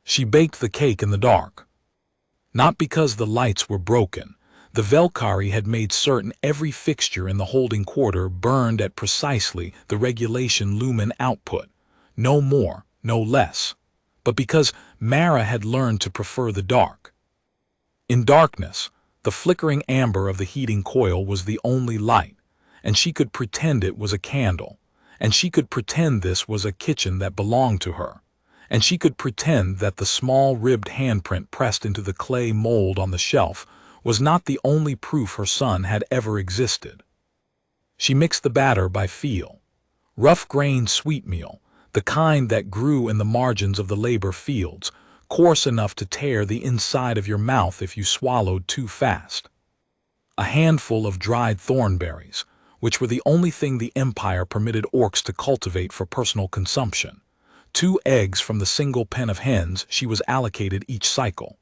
She baked the cake in the dark. Not because the lights were broken. The Valkyrie had made certain every fixture in the holding quarter burned at precisely the regulation lumen output. No more, no less. But because Mara had learned to prefer the dark. In darkness, the flickering amber of the heating coil was the only light, and she could pretend it was a candle, and she could pretend this was a kitchen that belonged to her, and she could pretend that the small ribbed handprint pressed into the clay mold on the shelf was not the only proof her son had ever existed. She mixed the batter by feel. Rough-grained sweetmeal, the kind that grew in the margins of the labor fields, coarse enough to tear the inside of your mouth if you swallowed too fast. A handful of dried thornberries, which were the only thing the Empire permitted orcs to cultivate for personal consumption. 2 eggs from the single pen of hens she was allocated each cycle.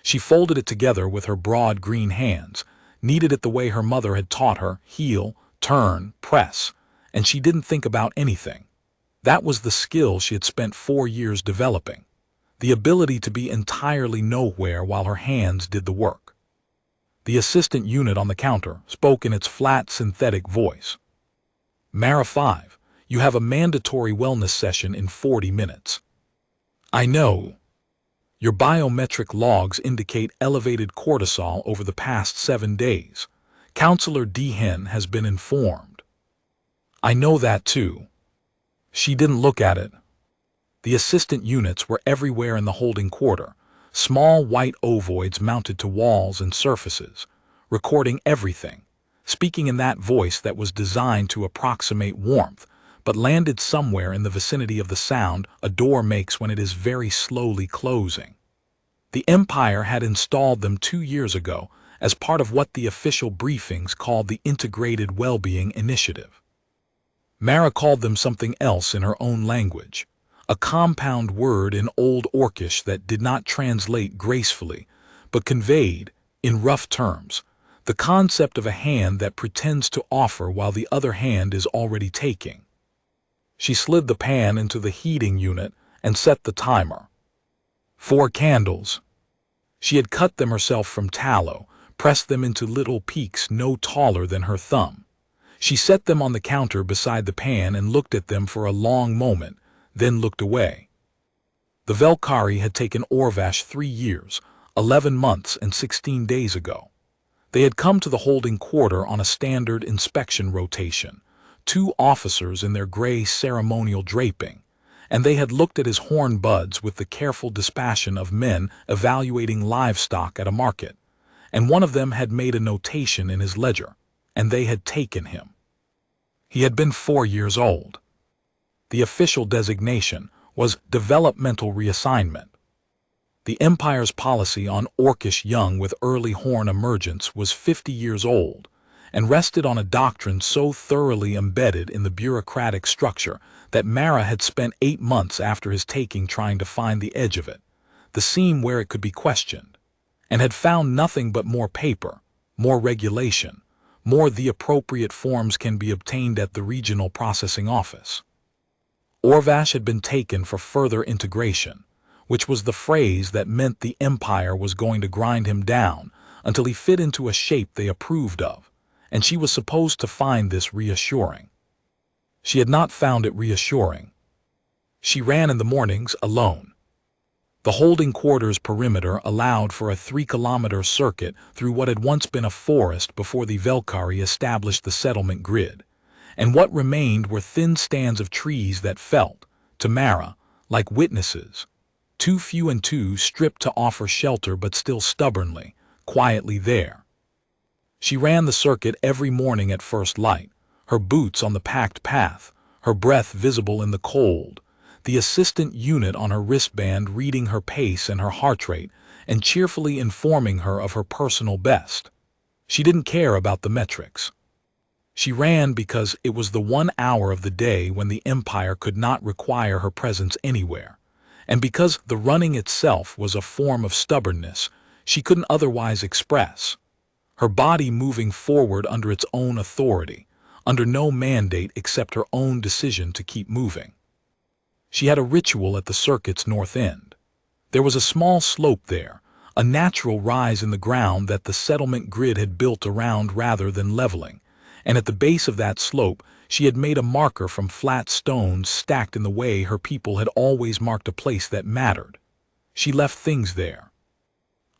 She folded it together with her broad green hands, kneaded it the way her mother had taught her, heel, turn, press, and she didn't think about anything. That was the skill she had spent 4 years developing. The ability to be entirely nowhere while her hands did the work. The assistant unit on the counter spoke in its flat synthetic voice. Mara 5, you have a mandatory wellness session in 40 minutes. I know. Your biometric logs indicate elevated cortisol over the past 7 days. Counselor Dehen has been informed. I know that too. She didn't look at it. The assistant units were everywhere in the holding quarter, small white ovoids mounted to walls and surfaces, recording everything, speaking in that voice that was designed to approximate warmth, but landed somewhere in the vicinity of the sound a door makes when it is very slowly closing. The Empire had installed them 2 years ago as part of what the official briefings called the Integrated Wellbeing Initiative. Mara called them something else in her own language, a compound word in Old Orcish that did not translate gracefully, but conveyed, in rough terms, the concept of a hand that pretends to offer while the other hand is already taking. She slid the pan into the heating unit and set the timer. 4 candles. She had cut them herself from tallow, pressed them into little peaks no taller than her thumb. She set them on the counter beside the pan and looked at them for a long moment, then looked away. The Valkyrie had taken Orvash 3 years, 11 months and 16 days ago. They had come to the holding quarter on a standard inspection rotation, 2 officers in their gray ceremonial draping, and they had looked at his horn buds with the careful dispassion of men evaluating livestock at a market, and one of them had made a notation in his ledger, and they had taken him. He had been 4 years old. The official designation was developmental reassignment. The Empire's policy on Orcish young with early horn emergence was 50 years old, and rested on a doctrine so thoroughly embedded in the bureaucratic structure that Mara had spent 8 months after his taking trying to find the edge of it, the seam where it could be questioned, and had found nothing but more paper, more regulation, more the appropriate forms can be obtained at the regional processing office. Orvash had been taken for further integration, which was the phrase that meant the Empire was going to grind him down until he fit into a shape they approved of, and she was supposed to find this reassuring. She had not found it reassuring. She ran in the mornings alone. The holding quarters perimeter allowed for a 3-kilometer circuit through what had once been a forest before the Valkyrie established the settlement grid, and what remained were thin stands of trees that felt, to Mara, like witnesses, too few and too stripped to offer shelter but still stubbornly, quietly there. She ran the circuit every morning at first light, her boots on the packed path, her breath visible in the cold, the assistant unit on her wristband reading her pace and her heart rate and cheerfully informing her of her personal best. She didn't care about the metrics. She ran because it was the 1 hour of the day when the Empire could not require her presence anywhere, and because the running itself was a form of stubbornness she couldn't otherwise express, her body moving forward under its own authority, under no mandate except her own decision to keep moving. She had a ritual at the circuit's north end. There was a small slope there, a natural rise in the ground that the settlement grid had built around rather than leveling, and at the base of that slope she had made a marker from flat stones stacked in the way her people had always marked a place that mattered. She left things there.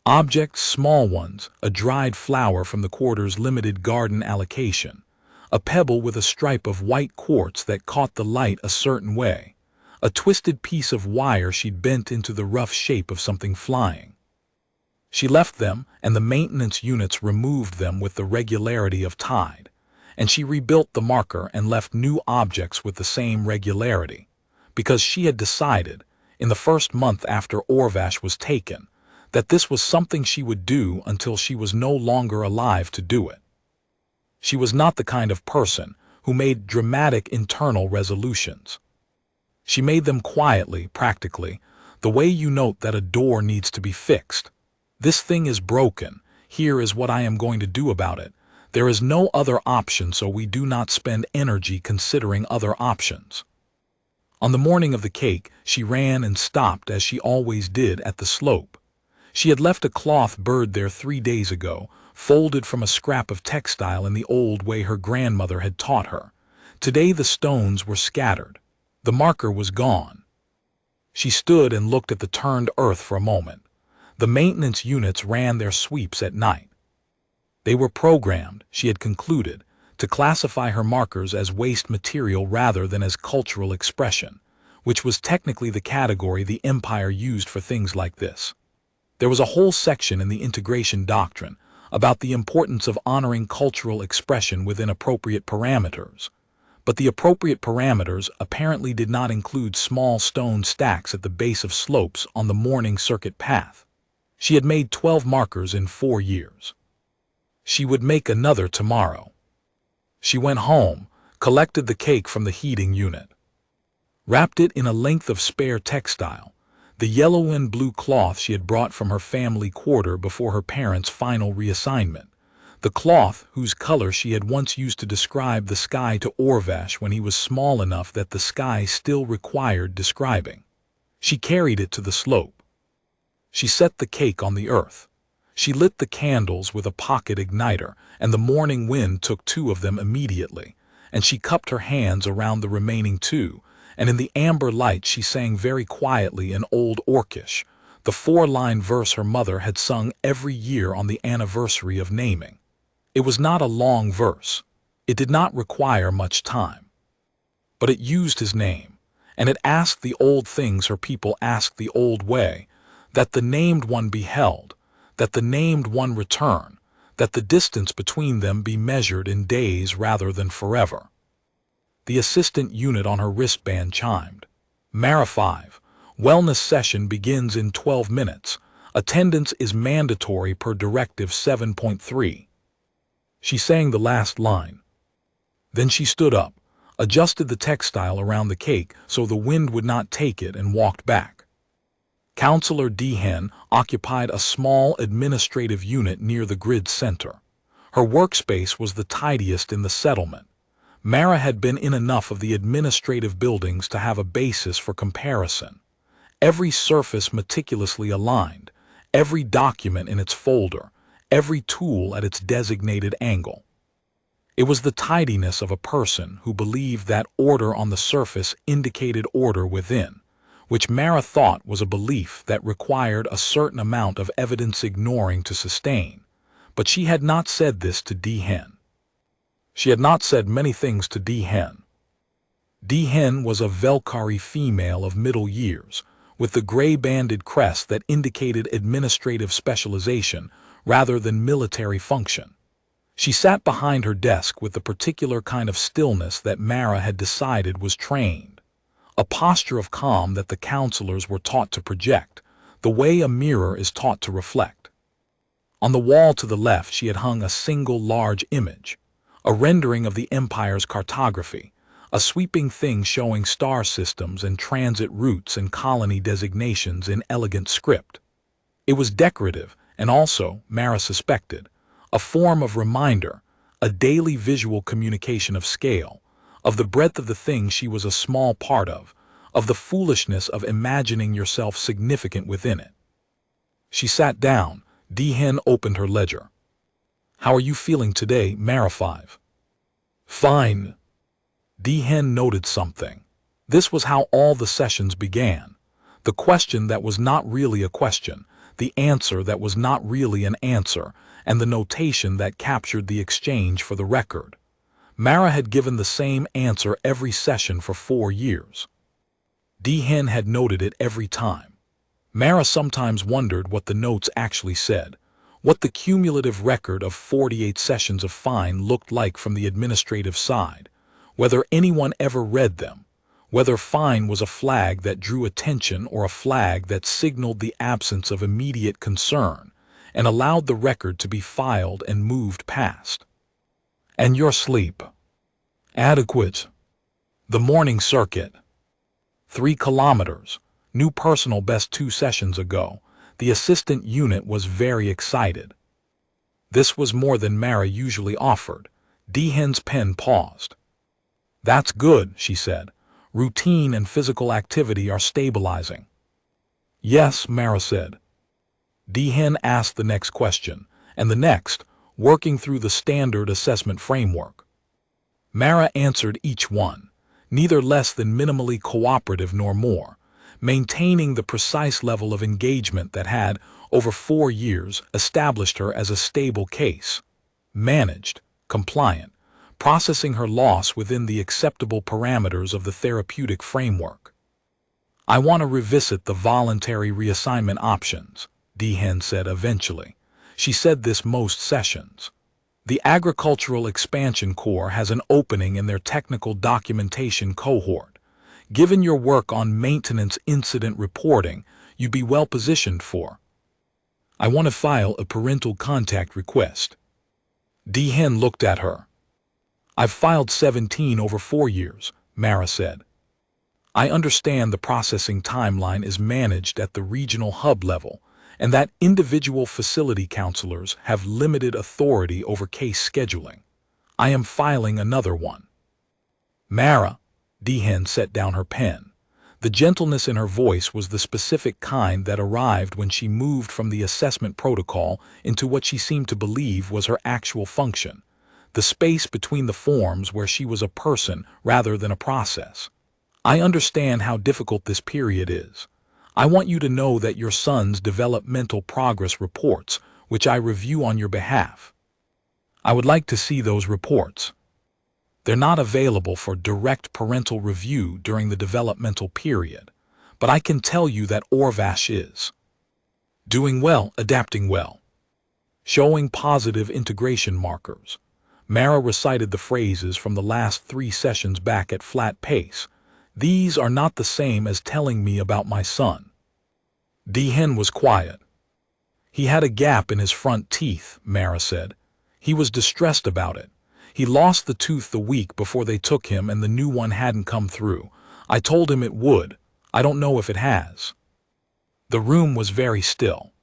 Objects, small ones, a dried flower from the quarter's limited garden allocation, a pebble with a stripe of white quartz that caught the light a certain way, a twisted piece of wire she'd bent into the rough shape of something flying. She left them, and the maintenance units removed them with the regularity of tide, and she rebuilt the marker and left new objects with the same regularity, because she had decided, in the first month after Orvash was taken, that this was something she would do until she was no longer alive to do it. She was not the kind of person who made dramatic internal resolutions. She made them quietly, practically, the way you note that a door needs to be fixed. This thing is broken. Here is what I am going to do about it. There is no other option, so we do not spend energy considering other options. On the morning of the cake, she ran and stopped as she always did at the slope. She had left a cloth bird there 3 days ago, folded from a scrap of textile in the old way her grandmother had taught her. Today the stones were scattered. The marker was gone. She stood and looked at the turned earth for a moment. The maintenance units ran their sweeps at night. They were programmed, she had concluded, to classify her markers as waste material rather than as cultural expression, which was technically the category the Empire used for things like this. There was a whole section in the integration doctrine about the importance of honoring cultural expression within appropriate parameters, but the appropriate parameters apparently did not include small stone stacks at the base of slopes on the morning circuit path. She had made 12 markers in 4 years. She would make another tomorrow. She went home, collected the cake from the heating unit, wrapped it in a length of spare textile, the yellow and blue cloth she had brought from her family quarter before her parents' final reassignment, the cloth whose color she had once used to describe the sky to Orvash when he was small enough that the sky still required describing. She carried it to the slope. She set the cake on the earth. She lit the candles with a pocket igniter, and the morning wind took 2 of them immediately, and she cupped her hands around the remaining 2, and in the amber light she sang very quietly in Old Orcish, the 4-line verse her mother had sung every year on the anniversary of naming. It was not a long verse. It did not require much time. But it used his name, and it asked the old things her people asked the old way, that the named one be held, that the named one return, that the distance between them be measured in days rather than forever. The assistant unit on her wristband chimed. Mara 5. Wellness session begins in 12 minutes. Attendance is mandatory per Directive 7.3. She sang the last line. Then she stood up, adjusted the textile around the cake so the wind would not take it, and walked back. Counselor Dehen occupied a small administrative unit near the grid center. Her workspace was the tidiest in the settlement. Mara had been in enough of the administrative buildings to have a basis for comparison. Every surface meticulously aligned, every document in its folder, every tool at its designated angle. It was the tidiness of a person who believed that order on the surface indicated order within, which Mara thought was a belief that required a certain amount of evidence ignoring to sustain, but she had not said this to Dehen. She had not said many things to Dehen. Dehen was a Velkari female of middle years, with the gray-banded crest that indicated administrative specialization rather than military function. She sat behind her desk with the particular kind of stillness that Mara had decided was trained, a posture of calm that the counselors were taught to project, the way a mirror is taught to reflect. On the wall to the left she had hung a single large image, a rendering of the Empire's cartography, a sweeping thing showing star systems and transit routes and colony designations in elegant script. It was decorative and also, Mara suspected, a form of reminder, a daily visual communication of scale, of the breadth of the thing she was a small part of of the foolishness of imagining yourself significant within it. She sat down. Dee-Hen opened her ledger. "How are you feeling today, Mara 5? "Fine." Dee-Hen noted something. This was how all the sessions began. The question that was not really a question, the answer that was not really an answer, and the notation that captured the exchange for the record. Mara had given the same answer every session for 4 years. Dee-Hen had noted it every time. Mara sometimes wondered what the notes actually said, what the cumulative record of 48 sessions of fine looked like from the administrative side, whether anyone ever read them, whether fine was a flag that drew attention or a flag that signaled the absence of immediate concern and allowed the record to be filed and moved past. "And your sleep?" "Adequate." "The morning circuit?" 3 kilometers. New personal best 2 sessions ago. The assistant unit was very excited. This was more than Mara usually offered. Dee-Hen's pen paused. "That's good," she said. "Routine and physical activity are stabilizing." "Yes," Mara said. Dee-Hen asked the next question, and the next, working through the standard assessment framework. Mara answered each one, neither less than minimally cooperative nor more, maintaining the precise level of engagement that had, over 4 years, established her as a stable case, managed, compliant, processing her loss within the acceptable parameters of the therapeutic framework. "I want to revisit the voluntary reassignment options," Dee-Hen said eventually. She said this most sessions. "The Agricultural Expansion Corps has an opening in their technical documentation cohort. Given your work on maintenance incident reporting, you'd be well positioned for." "I want to file a parental contact request." Dee-Hen looked at her. "I've filed 17 over 4 years," Mara said. "I understand the processing timeline is managed at the regional hub level, and that individual facility counselors have limited authority over case scheduling. I am filing another one." "Mara," Dee-Hen set down her pen. The gentleness in her voice was the specific kind that arrived when she moved from the assessment protocol into what she seemed to believe was her actual function, the space between the forms where she was a person rather than a process. "I understand how difficult this period is. I want you to know that your son's developmental progress reports, which I review on your behalf. I would like to see those reports. They're not available for direct parental review during the developmental period, but I can tell you that Orvash is doing well, adapting well, showing positive integration markers." Mara recited the phrases from the last 3 sessions back at flat pace. "These are not the same as telling me about my son." Dee-Hen was quiet. "He had a gap in his front teeth," Mara said. "He was distressed about it. He lost the tooth the week before they took him and the new one hadn't come through. I told him it would. I don't know if it has." The room was very still.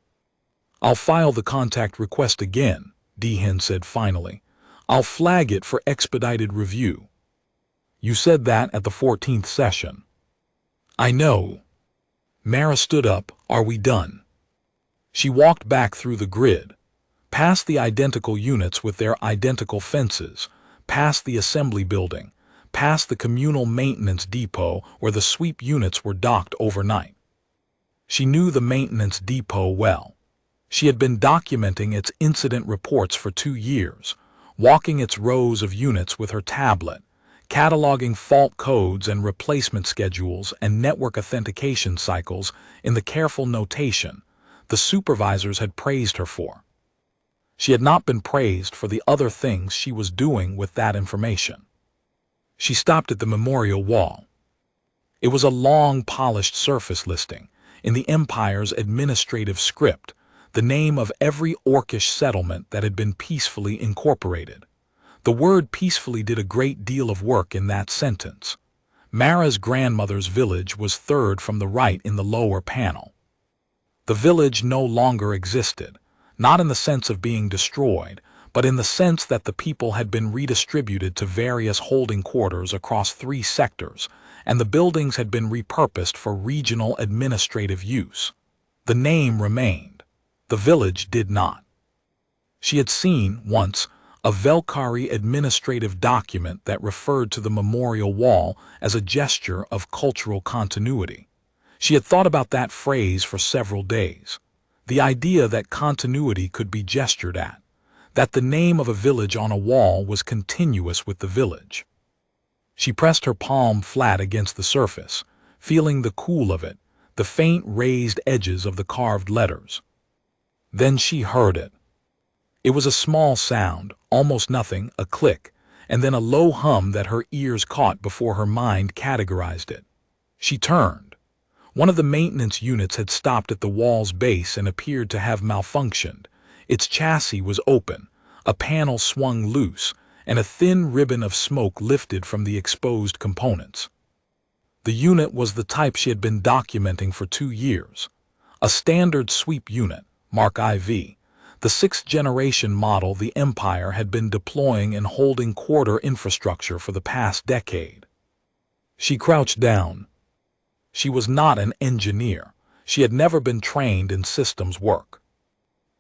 "I'll file the contact request again," Dee-Hen said finally. "I'll flag it for expedited review." "You said that at the 14th session." "I know." Mara stood up. "Are we done?" She walked back through the grid, past the identical units with their identical fences, past the assembly building, past the communal maintenance depot where the sweep units were docked overnight. She knew the maintenance depot well. She had been documenting its incident reports for 2 years, walking its rows of units with her tablet, cataloging fault codes and replacement schedules and network authentication cycles in the careful notation the supervisors had praised her for. She had not been praised for the other things she was doing with that information. She stopped at the memorial wall. It was a long, polished surface listing, in the Empire's administrative script, the name of every Orcish settlement that had been peacefully incorporated. The word peacefully did a great deal of work in that sentence. Mara's grandmother's village was third from the right in the lower panel. The village no longer existed, not in the sense of being destroyed, but in the sense that the people had been redistributed to various holding quarters across 3 sectors, and the buildings had been repurposed for regional administrative use. The name remained. The village did not. She had seen, once, a Velkari administrative document that referred to the memorial wall as a gesture of cultural continuity. She had thought about that phrase for several days. The idea that continuity could be gestured at, that the name of a village on a wall was continuous with the village. She pressed her palm flat against the surface, feeling the cool of it, the faint raised edges of the carved letters. Then she heard it. It was a small sound, almost nothing, a click, and then a low hum that her ears caught before her mind categorized it. She turned. One of the maintenance units had stopped at the wall's base and appeared to have malfunctioned. Its chassis was open, a panel swung loose, and a thin ribbon of smoke lifted from the exposed components. The unit was the type she had been documenting for 2 years. A standard sweep unit, Mark IV, the 6th-generation model the Empire had been deploying and holding quarter infrastructure for the past decade. She crouched down. She was not an engineer. She had never been trained in systems work.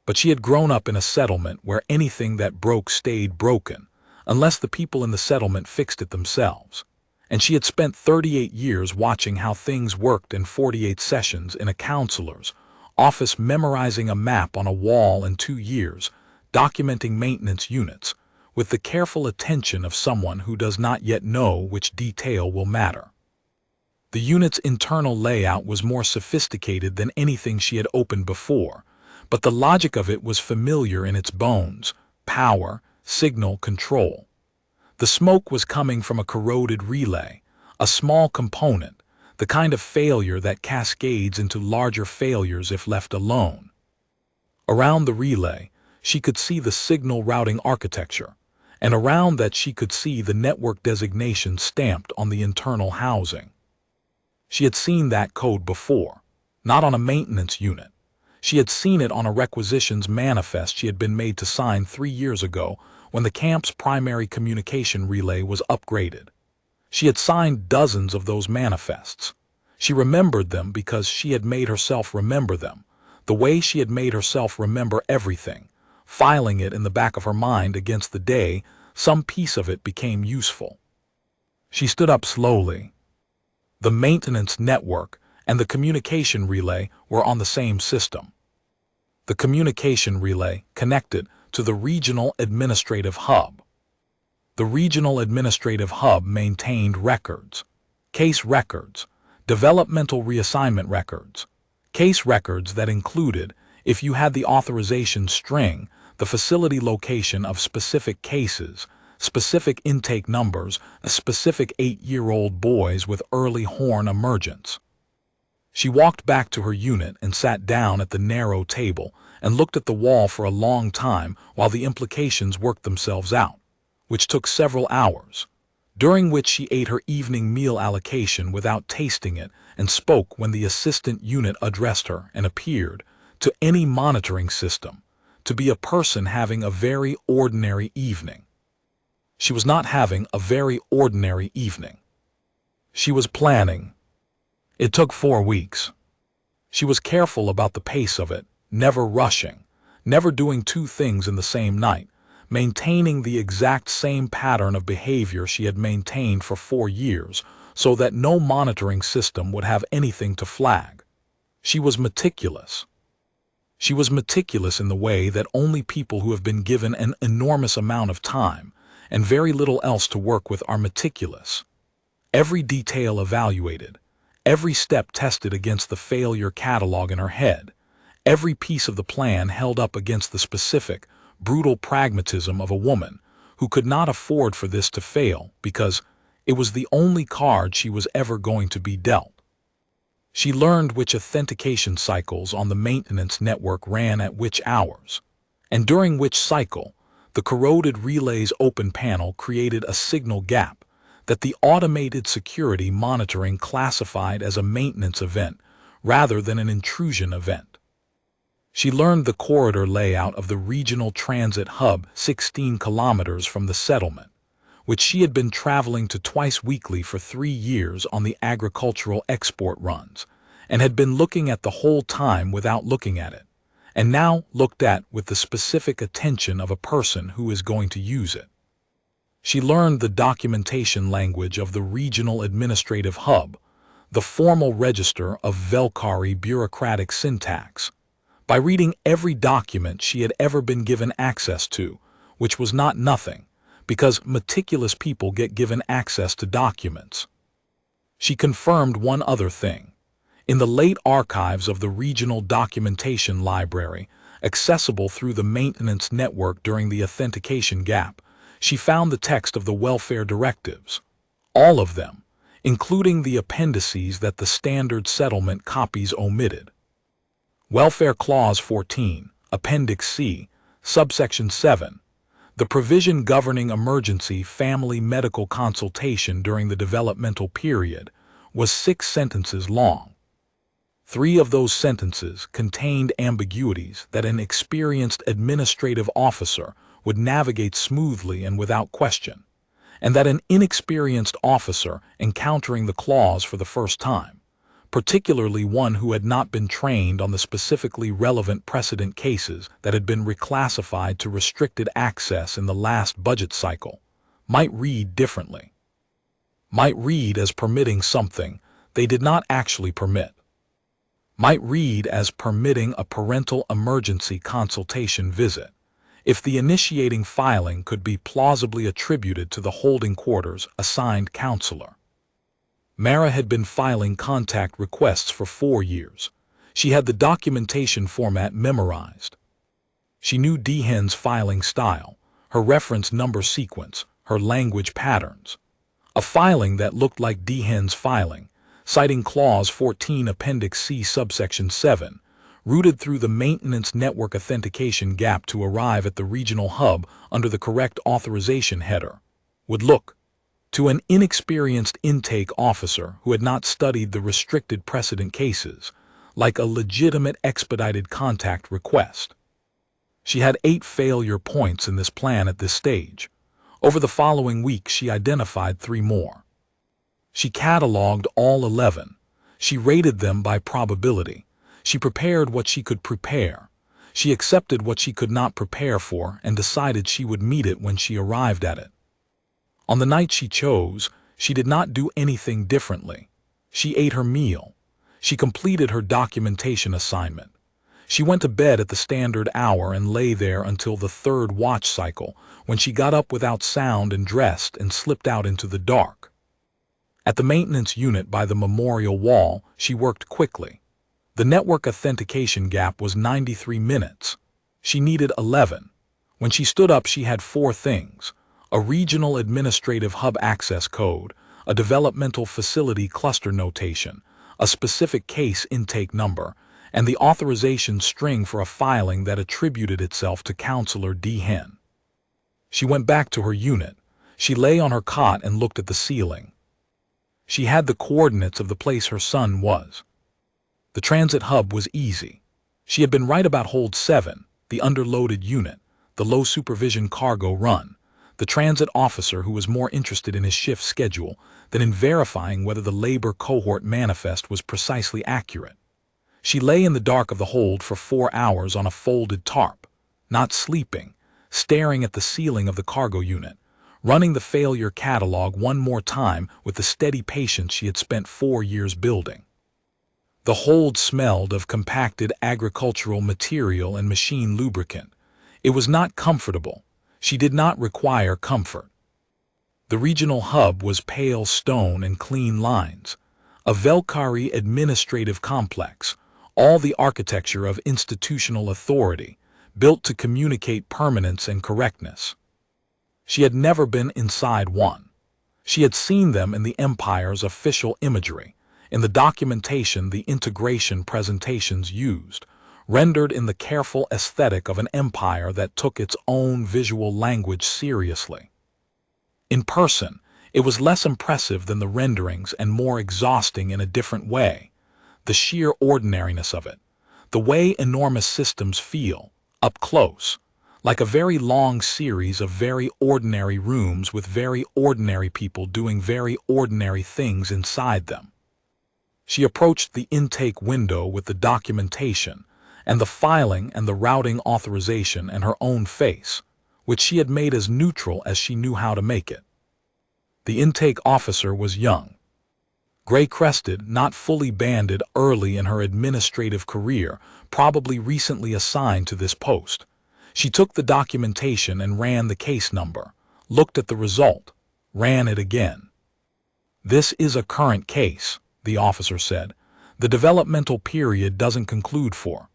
But she had grown up in a settlement where anything that broke stayed broken, unless the people in the settlement fixed it themselves. And she had spent 38 years watching how things worked in 48 sessions in a counselor's office, memorizing a map on a wall in 2 years, documenting maintenance units, with the careful attention of someone who does not yet know which detail will matter. The unit's internal layout was more sophisticated than anything she had opened before, but the logic of it was familiar in its bones: power, signal, control. The smoke was coming from a corroded relay, a small component, the kind of failure that cascades into larger failures if left alone. Around the relay, she could see the signal routing architecture, and around that she could see the network designation stamped on the internal housing. She had seen that code before, not on a maintenance unit. She had seen it on a requisitions manifest she had been made to sign 3 years ago when the camp's primary communication relay was upgraded. She had signed dozens of those manifests. She remembered them because she had made herself remember them, the way she had made herself remember everything, filing it in the back of her mind against the day some piece of it became useful. She stood up slowly. The maintenance network and the communication relay were on the same system. The communication relay connected to the regional administrative hub. The regional administrative hub maintained records, case records, developmental reassignment records, case records that included, if you had the authorization string, the facility location of specific cases, specific intake numbers, specific 8-year-old boys with early horn emergence. She walked back to her unit and sat down at the narrow table and looked at the wall for a long time while the implications worked themselves out, which took several hours, during which she ate her evening meal allocation without tasting it and spoke when the assistant unit addressed her and appeared, to any monitoring system, to be a person having a very ordinary evening. She was not having a very ordinary evening. She was planning. It took 4 weeks. She was careful about the pace of it, never rushing, never doing 2 things in the same night, maintaining the exact same pattern of behavior she had maintained for 4 years so that no monitoring system would have anything to flag. She was meticulous. She was meticulous in the way that only people who have been given an enormous amount of time and very little else to work with are meticulous. Every detail evaluated, every step tested against the failure catalog in her head, every piece of the plan held up against the specific, brutal pragmatism of a woman who could not afford for this to fail because it was the only card she was ever going to be dealt. She learned which authentication cycles on the maintenance network ran at which hours, and during which cycle the corroded relay's open panel created a signal gap that the automated security monitoring classified as a maintenance event rather than an intrusion event. She learned the corridor layout of the regional transit hub 16 kilometers from the settlement, which she had been traveling to twice weekly for 3 years on the agricultural export runs, and had been looking at the whole time without looking at it, and now looked at with the specific attention of a person who is going to use it. She learned the documentation language of the regional administrative hub, the formal register of Velkari bureaucratic syntax, by reading every document she had ever been given access to, which was not nothing, because meticulous people get given access to documents. She confirmed one other thing. In the late archives of the Regional Documentation Library, accessible through the maintenance network during the authentication gap, she found the text of the welfare directives, all of them, including the appendices that the standard settlement copies omitted. Welfare Clause 14, Appendix C, Subsection 7, the provision governing emergency family medical consultation during the developmental period, was 6 sentences long. 3 of those sentences contained ambiguities that an experienced administrative officer would navigate smoothly and without question, and that an inexperienced officer encountering the clause for the first time, particularly one who had not been trained on the specifically relevant precedent cases that had been reclassified to restricted access in the last budget cycle, might read differently. Might read as permitting something they did not actually permit. Might read as permitting a parental emergency consultation visit, if the initiating filing could be plausibly attributed to the holding quarters assigned counselor. Mara had been filing contact requests for 4 years. She had the documentation format memorized. She knew Dehen's filing style, her reference number sequence, her language patterns. A filing that looked like Dehen's filing, citing Clause 14 Appendix C subsection 7, routed through the maintenance network authentication gap to arrive at the regional hub under the correct authorization header, would look, to an inexperienced intake officer who had not studied the restricted precedent cases, like a legitimate expedited contact request. She had 8 failure points in this plan at this stage. Over the following week, she identified 3 more. She cataloged all 11. She rated them by probability. She prepared what she could prepare. She accepted what she could not prepare for and decided she would meet it when she arrived at it. On the night she chose, she did not do anything differently. She ate her meal. She completed her documentation assignment. She went to bed at the standard hour and lay there until the 3rd watch cycle, when she got up without sound and dressed and slipped out into the dark. At the maintenance unit by the memorial wall, she worked quickly. The network authentication gap was 93 minutes. She needed 11. When she stood up, she had 4 things: a regional administrative hub access code, a developmental facility cluster notation, a specific case intake number, and the authorization string for a filing that attributed itself to Counselor Dehen. She went back to her unit. She lay on her cot and looked at the ceiling. She had the coordinates of the place her son was. The transit hub was easy. She had been right about Hold 7, the underloaded unit, the low supervision cargo run, the transit officer who was more interested in his shift schedule than in verifying whether the labor cohort manifest was precisely accurate. She lay in the dark of the hold for 4 hours on a folded tarp, not sleeping, staring at the ceiling of the cargo unit, running the failure catalog one more time with the steady patience she had spent 4 years building. The hold smelled of compacted agricultural material and machine lubricant. It was not comfortable. She did not require comfort. The regional hub was pale stone and clean lines, a Velkari administrative complex, all the architecture of institutional authority, built to communicate permanence and correctness. She had never been inside one. She had seen them in the Empire's official imagery, in the documentation the integration presentations used, rendered in the careful aesthetic of an empire that took its own visual language seriously. In person, it was less impressive than the renderings and more exhausting in a different way. The sheer ordinariness of it, the way enormous systems feel, up close, like a very long series of very ordinary rooms with very ordinary people doing very ordinary things inside them. She approached the intake window with the documentation and the filing and the routing authorization and her own face, which she had made as neutral as she knew how to make it. The intake officer was young, gray-crested, not fully banded, early in her administrative career, probably recently assigned to this post. She took the documentation and ran the case number, looked at the result, ran it again. "This is a current case," the officer said. "The developmental period doesn't conclude for.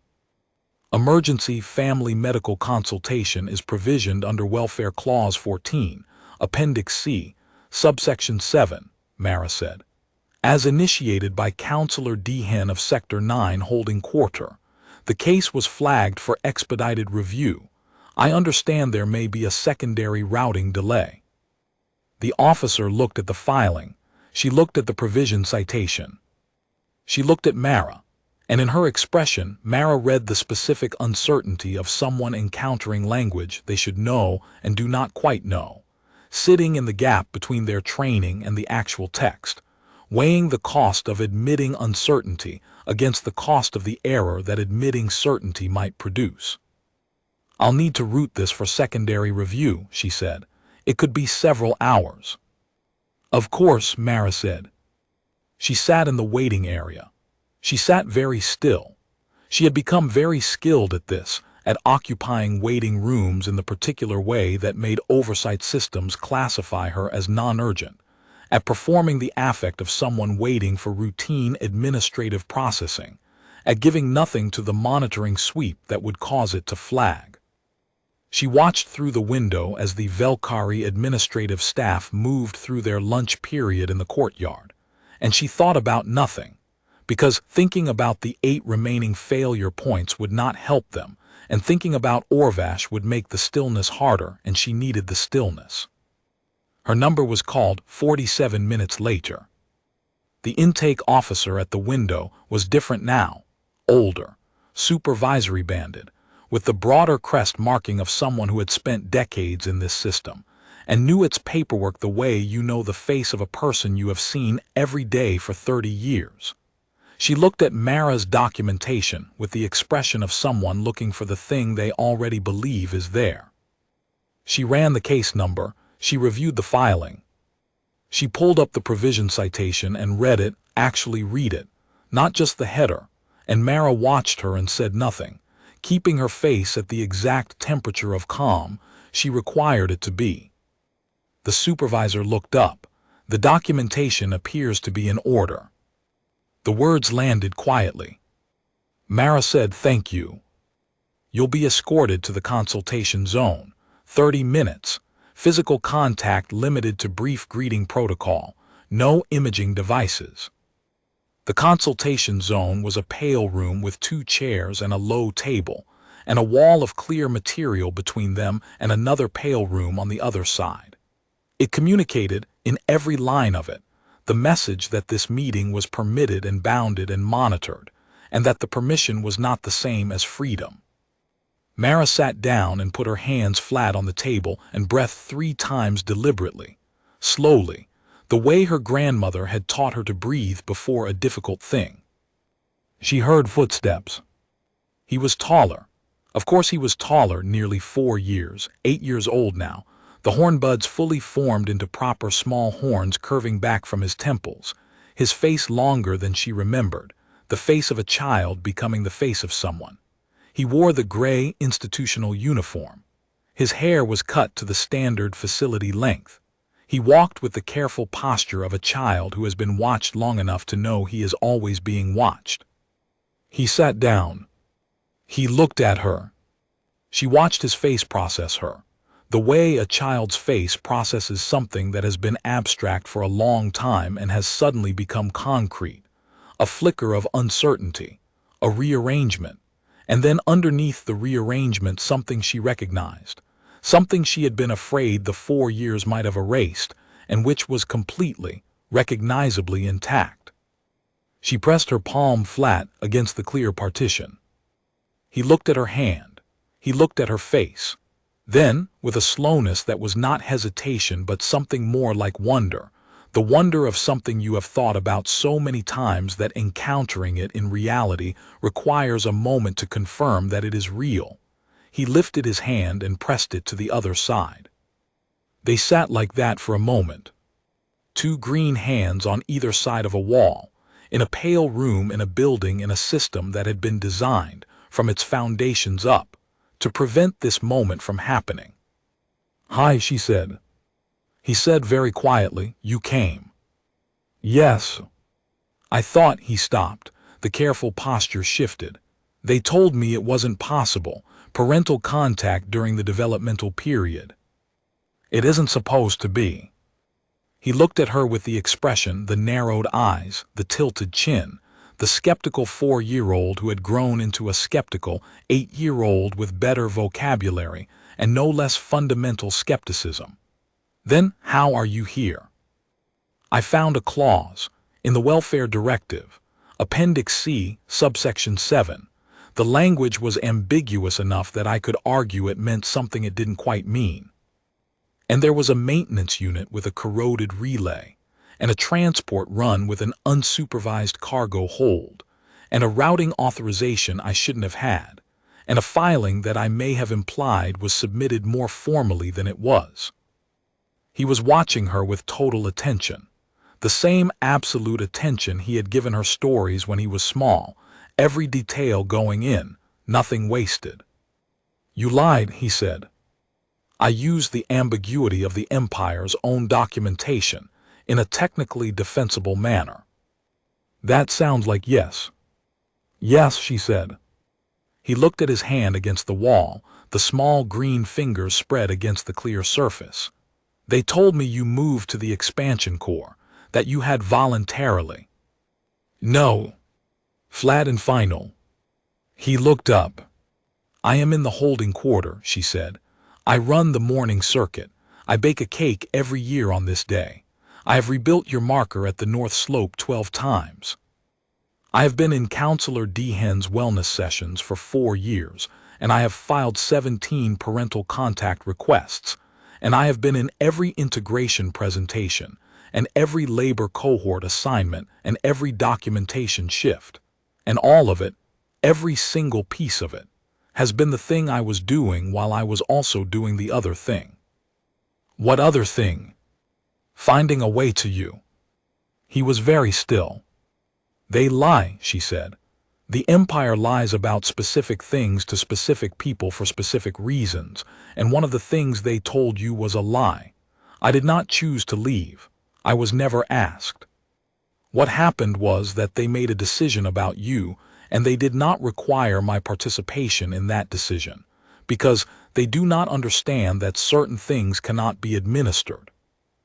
Emergency family medical consultation is provisioned under Welfare Clause 14, Appendix C, Subsection 7, Mara said. As initiated by Counselor Dehan of Sector 9 Holding Quarter, the case was flagged for expedited review. I understand there may be a secondary routing delay." The officer looked at the filing. She looked at the provision citation. She looked at Mara, and in her expression, Mara read the specific uncertainty of someone encountering language they should know and do not quite know, sitting in the gap between their training and the actual text, weighing the cost of admitting uncertainty against the cost of the error that admitting certainty might produce. "I'll need to route this for secondary review," she said. "It could be several hours." "Of course," Mara said. She sat in the waiting area. She sat very still. She had become very skilled at this, at occupying waiting rooms in the particular way that made oversight systems classify her as non-urgent, at performing the affect of someone waiting for routine administrative processing, at giving nothing to the monitoring sweep that would cause it to flag. She watched through the window as the Velkari administrative staff moved through their lunch period in the courtyard, and she thought about nothing, because thinking about the 8 remaining failure points would not help them, and thinking about Orvash would make the stillness harder, and she needed the stillness. Her number was called 47 minutes later. The intake officer at the window was different now, older, supervisory banded, with the broader crest marking of someone who had spent decades in this system, and knew its paperwork the way you know the face of a person you have seen every day for 30 years. She looked at Mara's documentation with the expression of someone looking for the thing they already believe is there. She ran the case number, she reviewed the filing. She pulled up the provision citation and read it, actually read it, not just the header, and Mara watched her and said nothing, keeping her face at the exact temperature of calm she required it to be. The supervisor looked up. "The documentation appears to be in order." The words landed quietly. Mara said, "Thank you. You'll be escorted to the consultation zone. 30 minutes. Physical contact limited to brief greeting protocol. No imaging devices." The consultation zone was a pale room with 2 chairs and a low table, and a wall of clear material between them and another pale room on the other side. It communicated, in every line of it, the message that this meeting was permitted and bounded and monitored, and that the permission was not the same as freedom. Mara sat down and put her hands flat on the table and breathed 3 times deliberately, slowly, the way her grandmother had taught her to breathe before a difficult thing. She heard footsteps. He was taller. Of course he was taller, nearly 4 years, 8 years old now, the horn buds fully formed into proper small horns curving back from his temples, his face longer than she remembered, the face of a child becoming the face of someone. He wore the gray institutional uniform. His hair was cut to the standard facility length. He walked with the careful posture of a child who has been watched long enough to know he is always being watched. He sat down. He looked at her. She watched his face process her, the way a child's face processes something that has been abstract for a long time and has suddenly become concrete, a flicker of uncertainty, a rearrangement, and then underneath the rearrangement something she recognized, something she had been afraid the 4 years might have erased, and which was completely, recognizably intact. She pressed her palm flat against the clear partition. He looked at her hand. He looked at her face. Then, with a slowness that was not hesitation but something more like wonder, the wonder of something you have thought about so many times that encountering it in reality requires a moment to confirm that it is real, he lifted his hand and pressed it to the other side. They sat like that for a moment, two green hands on either side of a wall, in a pale room in a building in a system that had been designed, from its foundations up, to prevent this moment from happening. "Hi," she said. He said very quietly, "You came." "Yes." "I thought," he stopped. The careful posture shifted. "They told me it wasn't possible, parental contact during the developmental period. It isn't supposed to be." He looked at her with the expression, the narrowed eyes, the tilted chin, the skeptical 4-year-old who had grown into a skeptical 8-year-old with better vocabulary and no less fundamental skepticism. "Then how are you here?" "I found a clause in the Welfare Directive, Appendix C, subsection 7. The language was ambiguous enough that I could argue it meant something it didn't quite mean. And there was a maintenance unit with a corroded relay, and a transport run with an unsupervised cargo hold, and a routing authorization I shouldn't have had, and a filing that I may have implied was submitted more formally than it was." He was watching her with total attention, the same absolute attention he had given her stories when he was small, every detail going in, nothing wasted. "You lied," he said. "I used the ambiguity of the Empire's own documentation in a technically defensible manner." "That sounds like yes." "Yes," she said. He looked at his hand against the wall, the small green fingers spread against the clear surface. "They told me you moved to the expansion core, that you had voluntarily." "No." Flat and final. He looked up. "I am in the holding quarter," she said. "I run the morning circuit. I bake a cake every year on this day. I have rebuilt your marker at the North Slope 12 times. I have been in Counselor Dehen's wellness sessions for 4 years, and I have filed 17 parental contact requests, and I have been in every integration presentation, and every labor cohort assignment, and every documentation shift. And all of it, every single piece of it, has been the thing I was doing while I was also doing the other thing." "What other thing?" "Finding a way to you." He was very still. "They lie," she said. "The Empire lies about specific things to specific people for specific reasons, and one of the things they told you was a lie. I did not choose to leave. I was never asked. What happened was that they made a decision about you, and they did not require my participation in that decision, because they do not understand that certain things cannot be administered.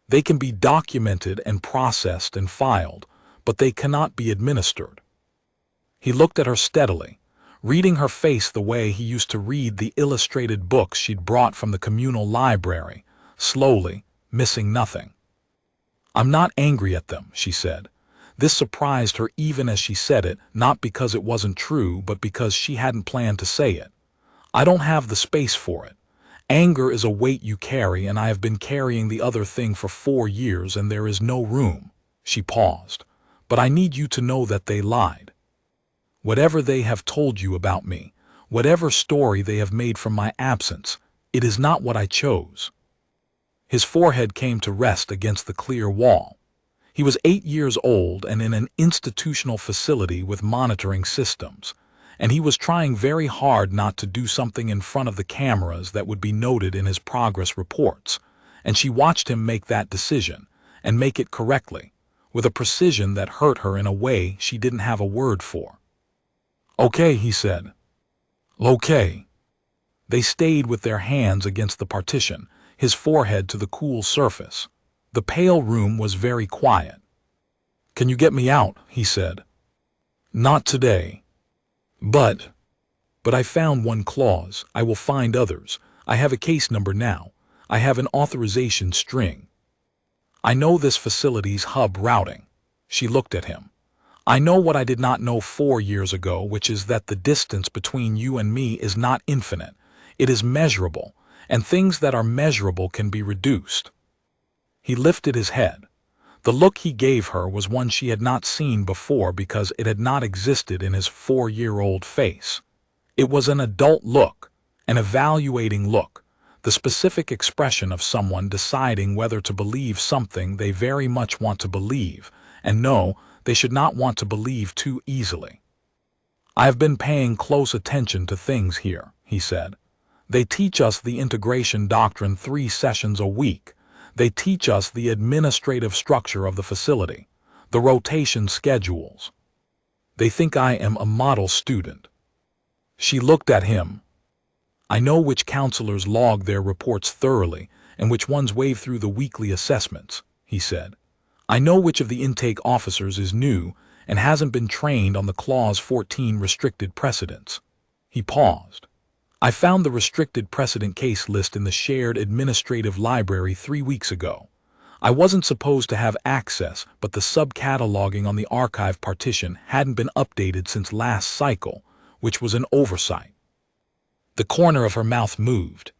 They can be documented and processed and filed, but they cannot be administered." He looked at her steadily, reading her face the way he used to read the illustrated books she'd brought from the communal library, slowly, missing nothing. "I'm not angry at them," she said. This surprised her even as she said it, not because it wasn't true, but because she hadn't planned to say it. "I don't have the space for it. Anger is a weight you carry, and I have been carrying the other thing for 4 years, and there is no room." She paused. "But I need you to know that they lied. Whatever they have told you about me, whatever story they have made from my absence, it is not what I chose." His forehead came to rest against the clear wall. He was 8 years old and in an institutional facility with monitoring systems, and he was trying very hard not to do something in front of the cameras that would be noted in his progress reports, and she watched him make that decision, and make it correctly, with a precision that hurt her in a way she didn't have a word for. "Okay," he said. "Okay." They stayed with their hands against the partition, his forehead to the cool surface. The pale room was very quiet. "Can you get me out?" he said. "Not today." But I found one clause. I will find others. I have a case number now. I have an authorization string. I know this facility's hub routing." She looked at him. "I know what I did not know 4 years ago, which is that the distance between you and me is not infinite. It is measurable, and things that are measurable can be reduced. He lifted his head. The look he gave her was one she had not seen before because it had not existed in his 4-year-old face. It was an adult look, an evaluating look, the specific expression of someone deciding whether to believe something they very much want to believe, and no, they should not want to believe too easily. "I have been paying close attention to things here," he said. "They teach us the integration doctrine 3 sessions a week. They teach us the administrative structure of the facility, the rotation schedules. They think I am a model student." She looked at him. "I know which counselors log their reports thoroughly and which ones wave through the weekly assessments," he said. "I know which of the intake officers is new and hasn't been trained on the Clause 14 restricted precedents." He paused. "I found the restricted precedent case list in the shared administrative library 3 weeks ago. I wasn't supposed to have access, but the sub-cataloging on the archive partition hadn't been updated since last cycle, which was an oversight." The corner of her mouth moved.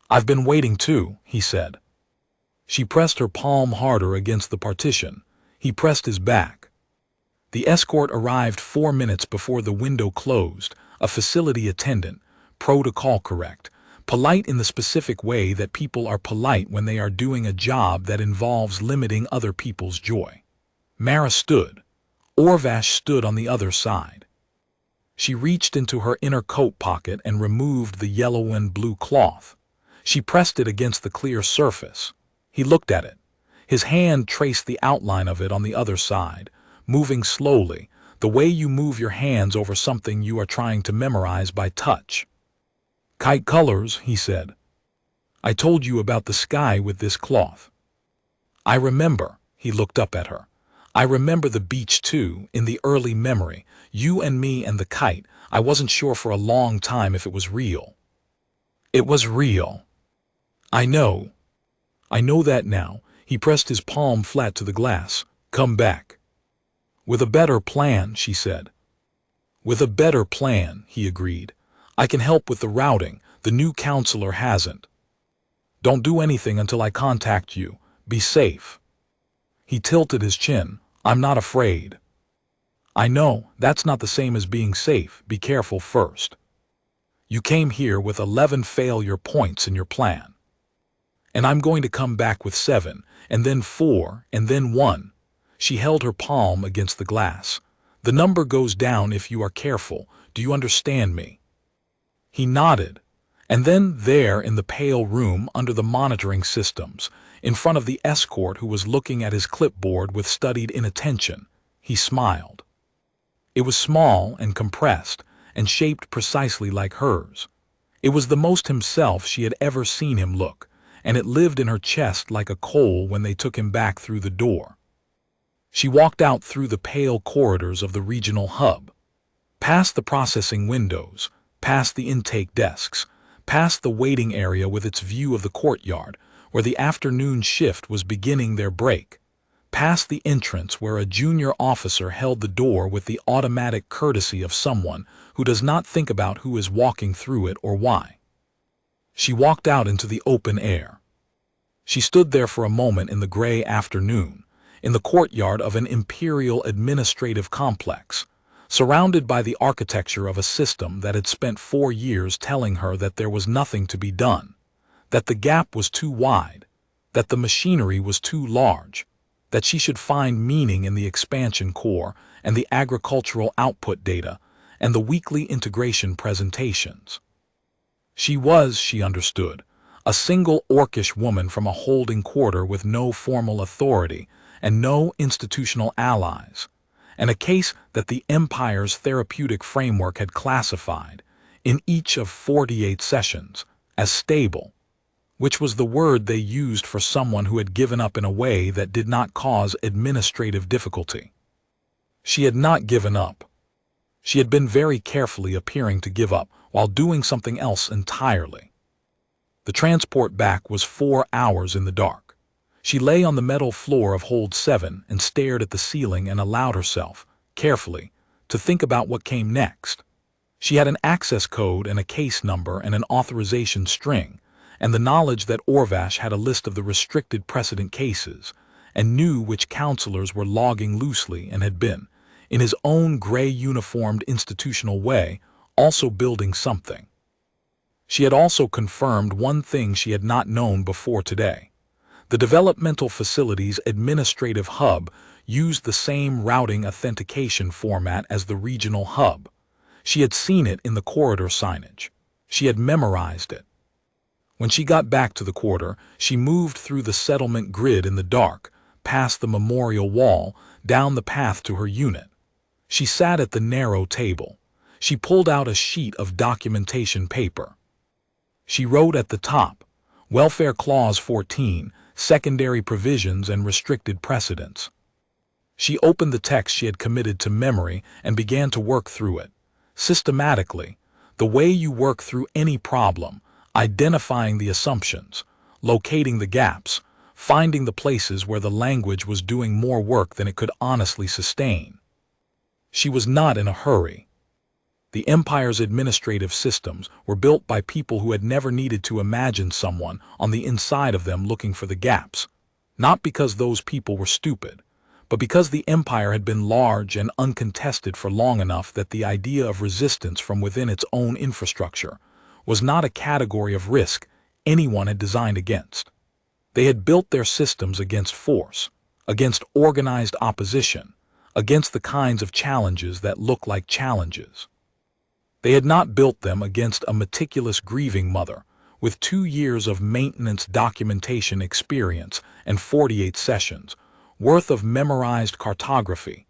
"I've been waiting too," he said. She pressed her palm harder against the partition. He pressed his back. The escort arrived 4 minutes before the window closed, a facility attendant, protocol correct, polite in the specific way that people are polite when they are doing a job that involves limiting other people's joy. Mara stood. Orvash stood on the other side. She reached into her inner coat pocket and removed the yellow and blue cloth. She pressed it against the clear surface. He looked at it. His hand traced the outline of it on the other side, moving slowly, the way you move your hands over something you are trying to memorize by touch. "Kite colors," he said. "I told you about the sky with this cloth." "I remember," he looked up at her. "I remember the beach too, in the early memory. You and me and the kite. I wasn't sure for a long time if it was real." "It was real." I know that now." He pressed his palm flat to the glass. "Come back." "With a better plan," she said. "With a better plan," he agreed. "I can help with the routing. The new counselor hasn't." "Don't do anything until I contact you. Be safe." He tilted his chin. "I'm not afraid." "I know, that's not the same as being safe. Be careful first. You came here with 11 failure points in your plan. And I'm going to come back with 7, and then 4, and then 1. She held her palm against the glass. "The number goes down if you are careful. Do you understand me?" He nodded. And then there in the pale room under the monitoring systems, in front of the escort who was looking at his clipboard with studied inattention, he smiled. It was small and compressed and shaped precisely like hers. It was the most himself she had ever seen him look, and it lived in her chest like a coal when they took him back through the door. She walked out through the pale corridors of the regional hub, past the processing windows, past the intake desks, past the waiting area with its view of the courtyard, where the afternoon shift was beginning their break, past the entrance where a junior officer held the door with the automatic courtesy of someone who does not think about who is walking through it or why. She walked out into the open air. She stood there for a moment in the gray afternoon, in the courtyard of an imperial administrative complex, surrounded by the architecture of a system that had spent 4 years telling her that there was nothing to be done, that the gap was too wide, that the machinery was too large, that she should find meaning in the expansion core and the agricultural output data and the weekly integration presentations. She was, she understood, a single Orcish woman from a holding quarter with no formal authority and no institutional allies, and a case that the Empire's therapeutic framework had classified, in each of 48 sessions, as stable, which was the word they used for someone who had given up in a way that did not cause administrative difficulty. She had not given up. She had been very carefully appearing to give up while doing something else entirely. The transport back was 4 hours in the dark. She lay on the metal floor of Hold 7 and stared at the ceiling and allowed herself, carefully, to think about what came next. She had an access code and a case number and an authorization string, and the knowledge that Orvash had a list of the restricted precedent cases, and knew which counselors were logging loosely and had been, in his own gray uniformed institutional way, also building something. She had also confirmed one thing she had not known before today. The developmental facility's administrative hub used the same routing authentication format as the regional hub. She had seen it in the corridor signage. She had memorized it. When she got back to the quarter, she moved through the settlement grid in the dark, past the memorial wall, down the path to her unit. She sat at the narrow table. She pulled out a sheet of documentation paper. She wrote at the top, Welfare Clause 14, Secondary Provisions and Restricted Precedents. She opened the text she had committed to memory and began to work through it. Systematically, the way you work through any problem, identifying the assumptions, locating the gaps, finding the places where the language was doing more work than it could honestly sustain. She was not in a hurry. The Empire's administrative systems were built by people who had never needed to imagine someone on the inside of them looking for the gaps, not because those people were stupid, but because the Empire had been large and uncontested for long enough that the idea of resistance from within its own infrastructure was not a category of risk anyone had designed against. They had built their systems against force, against organized opposition, against the kinds of challenges that look like challenges. They had not built them against a meticulous grieving mother with 2 years of maintenance documentation experience and 48 sessions worth of memorized cartography,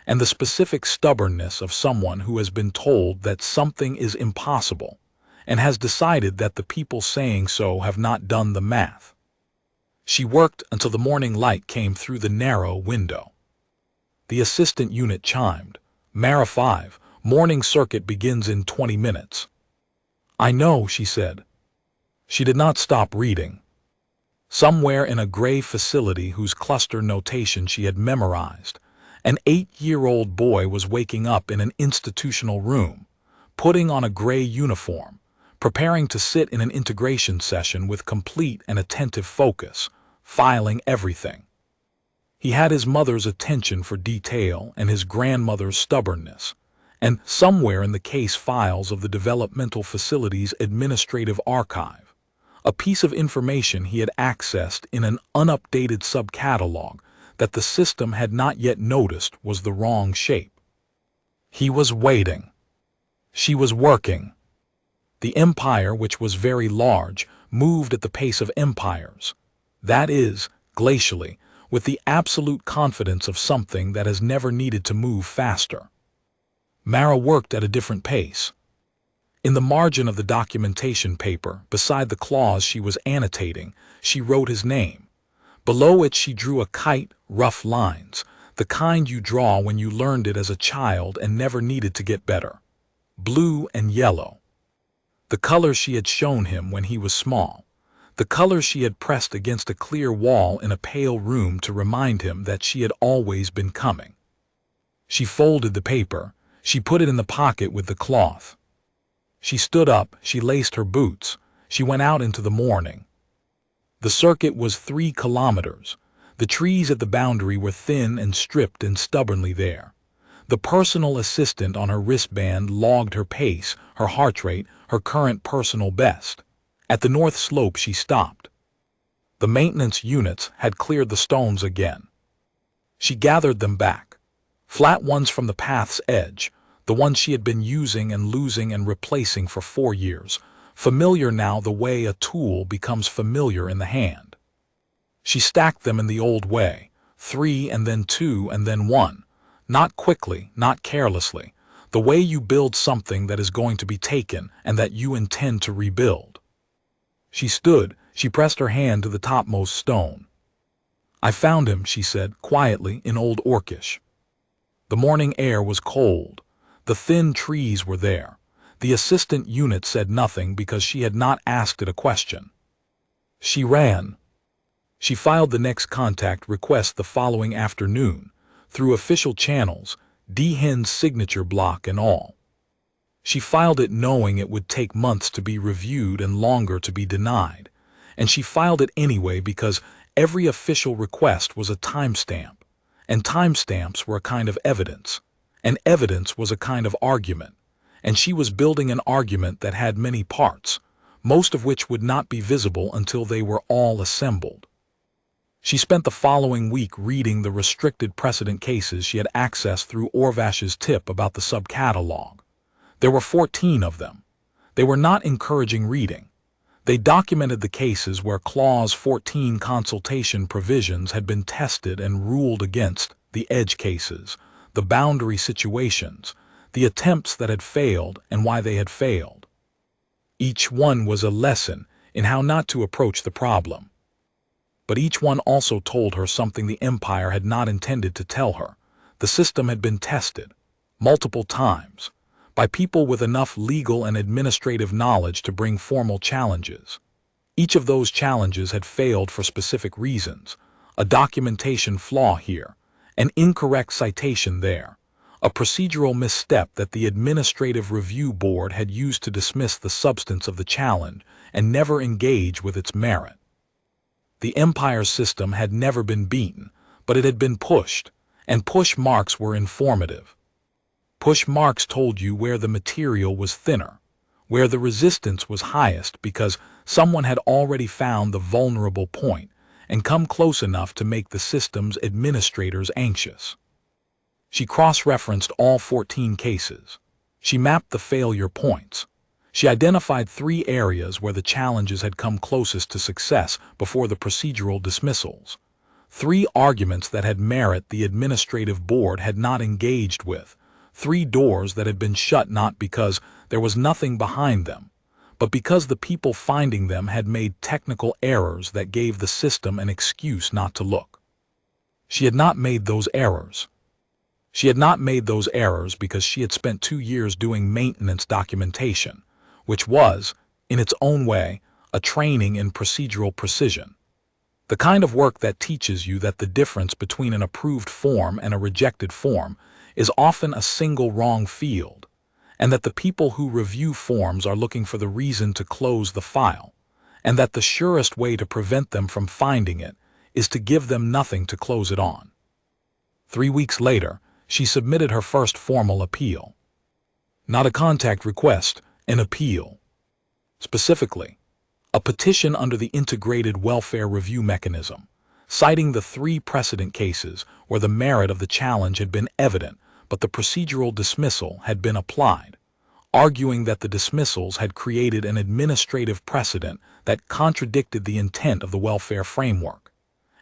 and the specific stubbornness of someone who has been told that something is impossible and has decided that the people saying so have not done the math. She worked until the morning light came through the narrow window. The assistant unit chimed. Mara 5, morning circuit begins in 20 minutes. I know, she said. She did not stop reading. Somewhere in a gray facility whose cluster notation she had memorized, an 8-year-old boy was waking up in an institutional room, putting on a gray uniform, preparing to sit in an integration session with complete and attentive focus, filing everything. He had his mother's attention for detail and his grandmother's stubbornness, and somewhere in the case files of the developmental facility's administrative archive, a piece of information he had accessed in an unupdated subcatalog that the system had not yet noticed was the wrong shape. He was waiting. She was working. The empire, which was very large, moved at the pace of empires. That is, glacially, with the absolute confidence of something that has never needed to move faster. Mara worked at a different pace. In the margin of the documentation paper, beside the clause she was annotating, she wrote his name. Below it she drew a kite, rough lines, the kind you draw when you learned it as a child and never needed to get better. Blue and yellow. The colors she had shown him when he was small. The colors she had pressed against a clear wall in a pale room to remind him that she had always been coming. She folded the paper. She put it in the pocket with the cloth. She stood up, she laced her boots, she went out into the morning. The circuit was 3 kilometers. The trees at the boundary were thin and stripped and stubbornly there. The personal assistant on her wristband logged her pace, her heart rate, her current personal best. At the north slope she stopped. The maintenance units had cleared the stones again. She gathered them back. Flat ones from the path's edge, the ones she had been using and losing and replacing for 4 years, familiar now the way a tool becomes familiar in the hand. She stacked them in the old way, 3 and then 2 and then 1, not quickly, not carelessly, the way you build something that is going to be taken and that you intend to rebuild. She stood, she pressed her hand to the topmost stone. I found him, she said, quietly, in Old Orcish. The morning air was cold. The thin trees were there. The assistant unit said nothing because she had not asked it a question. She ran. She filed the next contact request the following afternoon, through official channels, Dehen's signature block and all. She filed it knowing it would take months to be reviewed and longer to be denied, and she filed it anyway because every official request was a timestamp, and timestamps were a kind of evidence, and evidence was a kind of argument, and she was building an argument that had many parts, most of which would not be visible until they were all assembled. She spent the following week reading the restricted precedent cases she had accessed through Orvash's tip about the subcatalog. There were 14 of them. They were not encouraging reading. They documented the cases where Clause 14 consultation provisions had been tested and ruled against, the edge cases, the boundary situations, the attempts that had failed and why they had failed. Each one was a lesson in how not to approach the problem. But each one also told her something the Empire had not intended to tell her. The system had been tested, multiple times, by people with enough legal and administrative knowledge to bring formal challenges. Each of those challenges had failed for specific reasons, a documentation flaw here, an incorrect citation there, a procedural misstep that the Administrative Review Board had used to dismiss the substance of the challenge and never engage with its merit. The Empire's system had never been beaten, but it had been pushed, and push marks were informative. Push marks told you where the material was thinner, where the resistance was highest because someone had already found the vulnerable point and come close enough to make the system's administrators anxious. She cross-referenced all 14 cases. She mapped the failure points. She identified 3 areas where the challenges had come closest to success before the procedural dismissals. 3 arguments that had merit the administrative board had not engaged with. 3 doors that had been shut not because there was nothing behind them, but because the people finding them had made technical errors that gave the system an excuse not to look. She had not made those errors. She had not made those errors because she had spent 2 years doing maintenance documentation, which was, in its own way, a training in procedural precision. The kind of work that teaches you that the difference between an approved form and a rejected form is often a single wrong field, and that the people who review forms are looking for the reason to close the file, and that the surest way to prevent them from finding it is to give them nothing to close it on. 3 weeks later, she submitted her first formal appeal. Not a contact request, an appeal. Specifically, a petition under the Integrated Welfare Review Mechanism, citing the 3 precedent cases where the merit of the challenge had been evident but the procedural dismissal had been applied, arguing that the dismissals had created an administrative precedent that contradicted the intent of the welfare framework,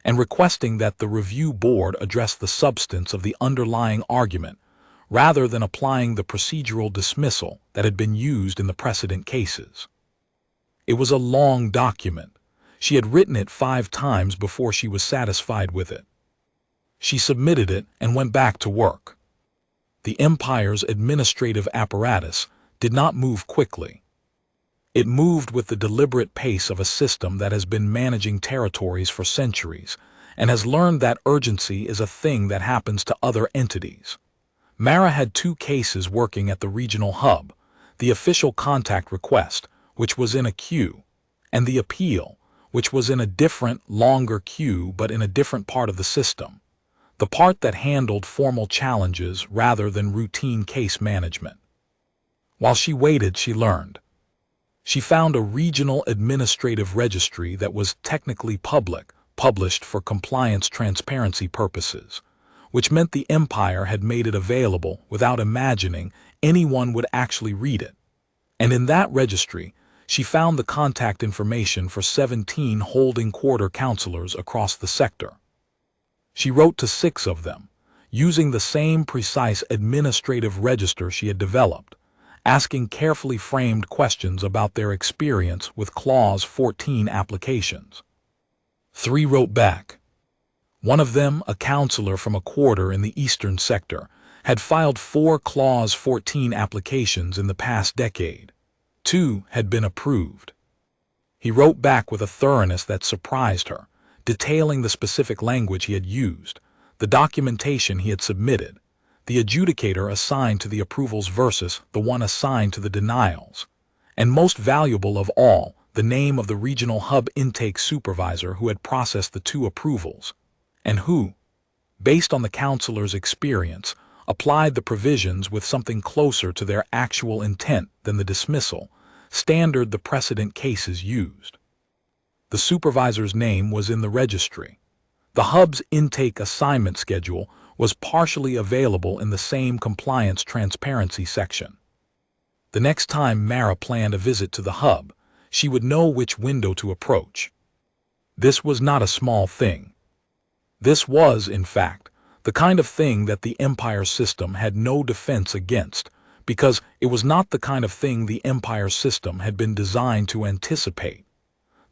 and requesting that the review board address the substance of the underlying argument rather than applying the procedural dismissal that had been used in the precedent cases. It was a long document. She had written it 5 times before she was satisfied with it. She submitted it and went back to work. The Empire's administrative apparatus did not move quickly. It moved with the deliberate pace of a system that has been managing territories for centuries and has learned that urgency is a thing that happens to other entities. Mara had 2 cases working at the regional hub, the official contact request, which was in a queue, and the appeal, which was in a different, longer queue but in a different part of the system, the part that handled formal challenges rather than routine case management. While she waited, she learned. She found a regional administrative registry that was technically public, published for compliance transparency purposes, which meant the Empire had made it available without imagining anyone would actually read it. And in that registry, she found the contact information for 17 holding quarter counselors across the sector. She wrote to 6 of them, using the same precise administrative register she had developed, asking carefully framed questions about their experience with Clause 14 applications. 3 wrote back. One of them, a counselor from a quarter in the eastern sector, had filed 4 Clause 14 applications in the past decade. 2 had been approved. He wrote back with a thoroughness that surprised her, detailing the specific language he had used, the documentation he had submitted, the adjudicator assigned to the approvals versus the one assigned to the denials, and most valuable of all, the name of the regional hub intake supervisor who had processed the 2 approvals, and who, based on the counselor's experience, applied the provisions with something closer to their actual intent than the dismissal standard the precedent cases used. The supervisor's name was in the registry. The hub's intake assignment schedule was partially available in the same compliance transparency section. The next time Mara planned a visit to the hub, she would know which window to approach. This was not a small thing. This was, in fact, the kind of thing that the Empire system had no defense against, because it was not the kind of thing the Empire system had been designed to anticipate.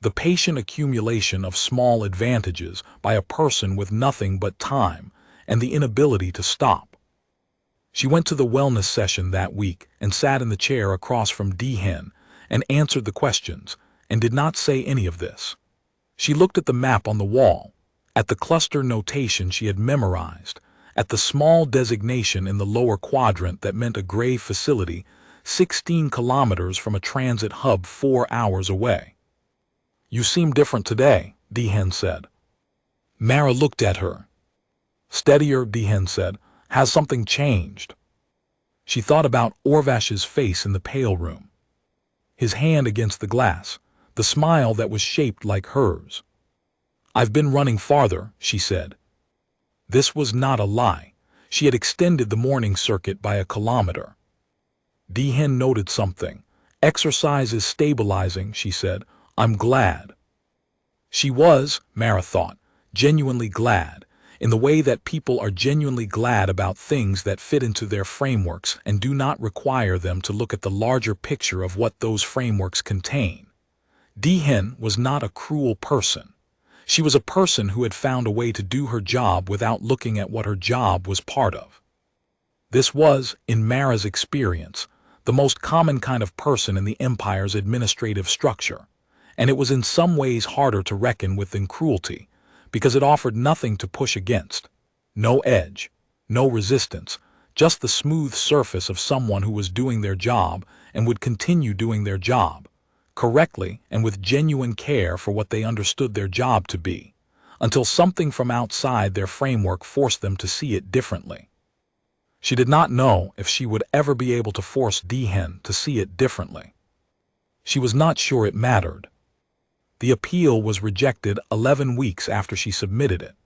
The patient accumulation of small advantages by a person with nothing but time and the inability to stop. She went to the wellness session that week and sat in the chair across from Dehen and answered the questions and did not say any of this. She looked at the map on the wall, at the cluster notation she had memorized, at the small designation in the lower quadrant that meant a grave facility 16 kilometers from a transit hub 4 hours away. "You seem different today," Dehen said. Mara looked at her. "Steadier," Dehen said. "Has something changed?" She thought about Orvash's face in the pale room. His hand against the glass, the smile that was shaped like hers. "I've been running farther," she said. This was not a lie. She had extended the morning circuit by 1 kilometer. Dehen noted something. "Exercise is stabilizing," she said. "I'm glad." She was, Mara thought, genuinely glad, in the way that people are genuinely glad about things that fit into their frameworks and do not require them to look at the larger picture of what those frameworks contain. Dehen was not a cruel person. She was a person who had found a way to do her job without looking at what her job was part of. This was, in Mara's experience, the most common kind of person in the Empire's administrative structure, and it was in some ways harder to reckon with than cruelty, because it offered nothing to push against. No edge, no resistance, just the smooth surface of someone who was doing their job and would continue doing their job, correctly and with genuine care for what they understood their job to be, until something from outside their framework forced them to see it differently. She did not know if she would ever be able to force Dehen to see it differently. She was not sure it mattered. The appeal was rejected 11 weeks after she submitted it.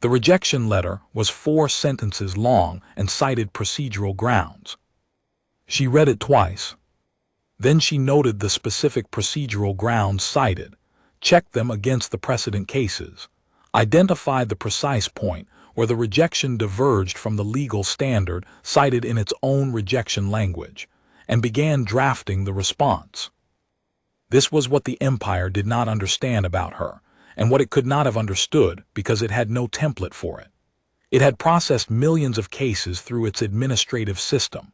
The rejection letter was 4 sentences long and cited procedural grounds. She read it twice. Then she noted the specific procedural grounds cited, checked them against the precedent cases, identified the precise point where the rejection diverged from the legal standard cited in its own rejection language, and began drafting the response. This was what the Empire did not understand about her, and what it could not have understood because it had no template for it. It had processed millions of cases through its administrative system.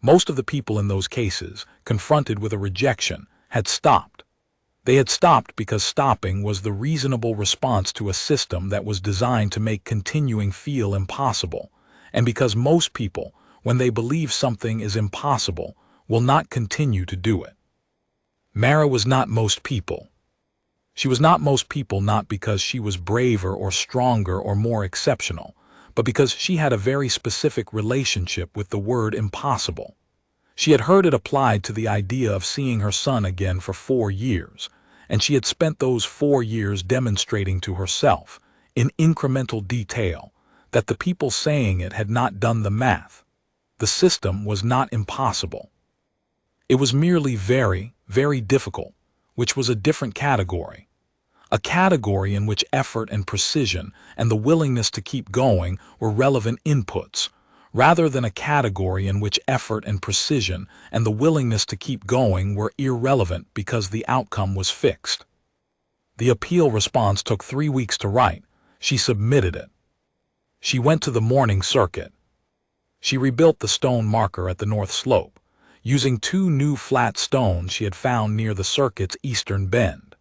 Most of the people in those cases, confronted with a rejection, had stopped. They had stopped because stopping was the reasonable response to a system that was designed to make continuing feel impossible, and because most people, when they believe something is impossible, will not continue to do it. Mara was not most people. She was not most people not because she was braver or stronger or more exceptional, but because she had a very specific relationship with the word impossible. She had heard it applied to the idea of seeing her son again for 4 years, and she had spent those 4 years demonstrating to herself, in incremental detail, that the people saying it had not done the math. The system was not impossible. It was merely very, very difficult, which was a different category. A category in which effort and precision and the willingness to keep going were relevant inputs, rather than a category in which effort and precision and the willingness to keep going were irrelevant because the outcome was fixed. The appeal response took 3 weeks to write. She submitted it. She went to the morning circuit. She rebuilt the stone marker at the north slope, using 2 new flat stones she had found near the circuit's eastern bend.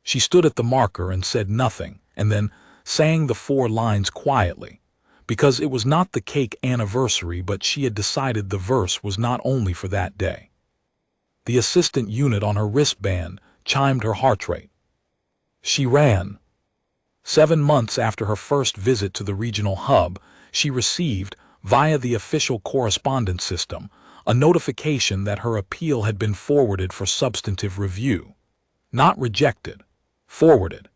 She stood at the marker and said nothing, and then sang the 4 lines quietly, because it was not the cake anniversary, but she had decided the verse was not only for that day. The assistant unit on her wristband chimed her heart rate. She ran. 7 months after her first visit to the regional hub, she received, via the official correspondence system, a notification that her appeal had been forwarded for substantive review. Not rejected. Forwarded.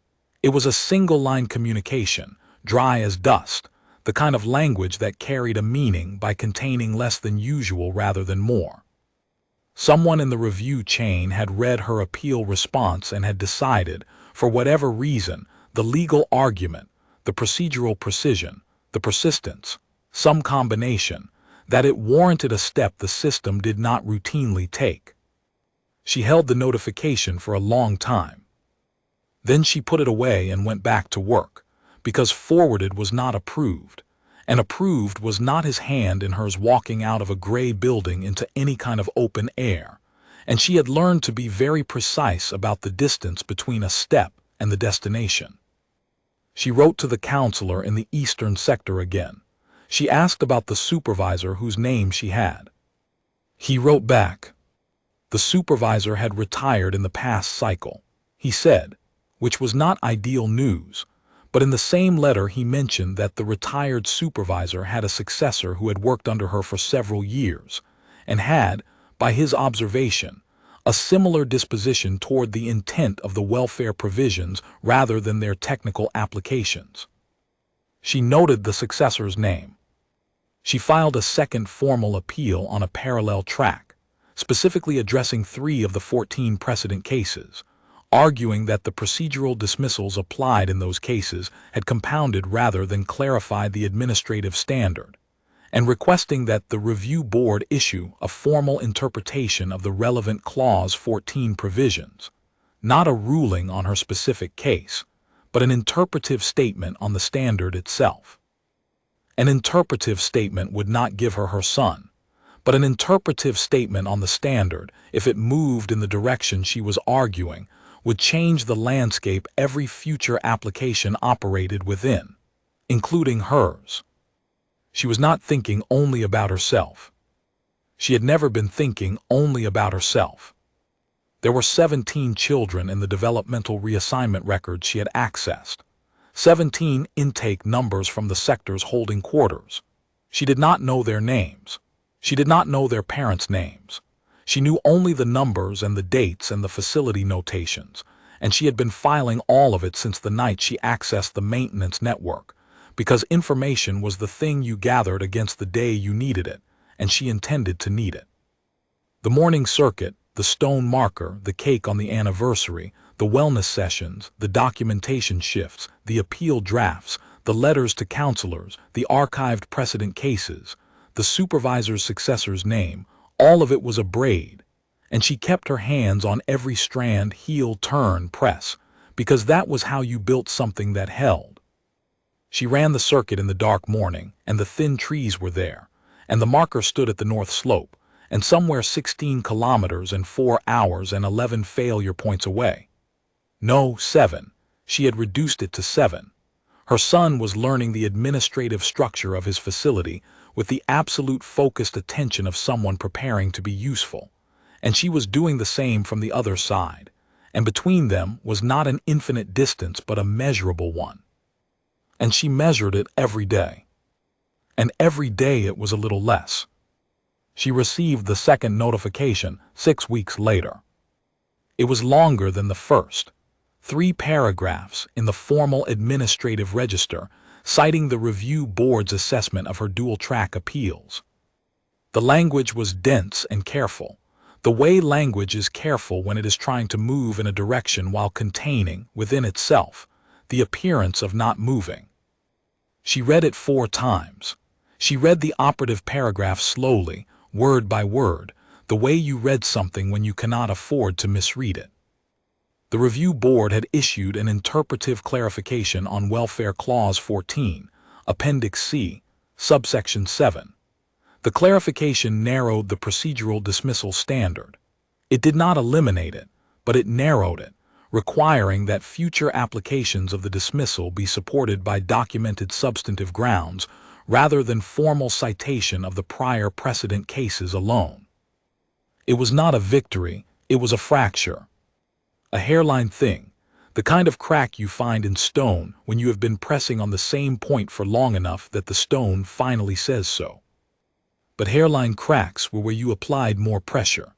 It was a single-line communication, dry as dust, the kind of language that carried a meaning by containing less than usual rather than more. Someone in the review chain had read her appeal response and had decided, for whatever reason, the legal argument, the procedural precision, the persistence, some combination, that it warranted a step the system did not routinely take. She held the notification for a long time. Then she put it away and went back to work, because forwarded was not approved, and approved was not his hand in hers walking out of a gray building into any kind of open air, and she had learned to be very precise about the distance between a step and the destination. She wrote to the counselor in the eastern sector again. She asked about the supervisor whose name she had. He wrote back. The supervisor had retired in the past cycle, he said, which was not ideal news, but in the same letter he mentioned that the retired supervisor had a successor who had worked under her for several years, and had, by his observation, a similar disposition toward the intent of the welfare provisions rather than their technical applications. She noted the successor's name. She filed a second formal appeal on a parallel track, specifically addressing 3 of the 14 precedent cases, arguing that the procedural dismissals applied in those cases had compounded rather than clarified the administrative standard, and requesting that the review board issue a formal interpretation of the relevant Clause 14 provisions, not a ruling on her specific case, but an interpretive statement on the standard itself. An interpretive statement would not give her her son, but an interpretive statement on the standard, if it moved in the direction she was arguing, would change the landscape every future application operated within, including hers. She was not thinking only about herself. She had never been thinking only about herself. There were 17 children in the developmental reassignment records she had accessed, 17 intake numbers from the sector's holding quarters. She did not know their names. She did not know their parents' names. She knew only the numbers and the dates and the facility notations, and she had been filing all of it since the night she accessed the maintenance network, because information was the thing you gathered against the day you needed it, and she intended to need it. The morning circuit, the stone marker, the cake on the anniversary, the wellness sessions, the documentation shifts, the appeal drafts, the letters to counselors, the archived precedent cases, the supervisor's successor's name, all of it was a braid, and she kept her hands on every strand, heel, turn, press, because that was how you built something that held. She ran the circuit in the dark morning, and the thin trees were there, and the marker stood at the north slope, and somewhere 16 kilometers and 4 hours and 11 failure points away. No, 7. She had reduced it to 7. Her son was learning the administrative structure of his facility with the absolute focused attention of someone preparing to be useful, and she was doing the same from the other side, and between them was not an infinite distance but a measurable one. And she measured it every day. And every day it was a little less. She received the second notification 6 weeks later. It was longer than the first. 3 paragraphs in the formal administrative register citing the review board's assessment of her dual-track appeals. The language was dense and careful, the way language is careful when it is trying to move in a direction while containing, within itself, the appearance of not moving. She read it 4 times. She read the operative paragraph slowly, word by word, the way you read something when you cannot afford to misread it. The review board had issued an interpretive clarification on Welfare Clause 14, Appendix C, subsection 7. The clarification narrowed the procedural dismissal standard. It did not eliminate it, but it narrowed it, requiring that future applications of the dismissal be supported by documented substantive grounds rather than formal citation of the prior precedent cases alone. It was not a victory, it was a fracture. A hairline thing, the kind of crack you find in stone when you have been pressing on the same point for long enough that the stone finally says so. But hairline cracks were where you applied more pressure.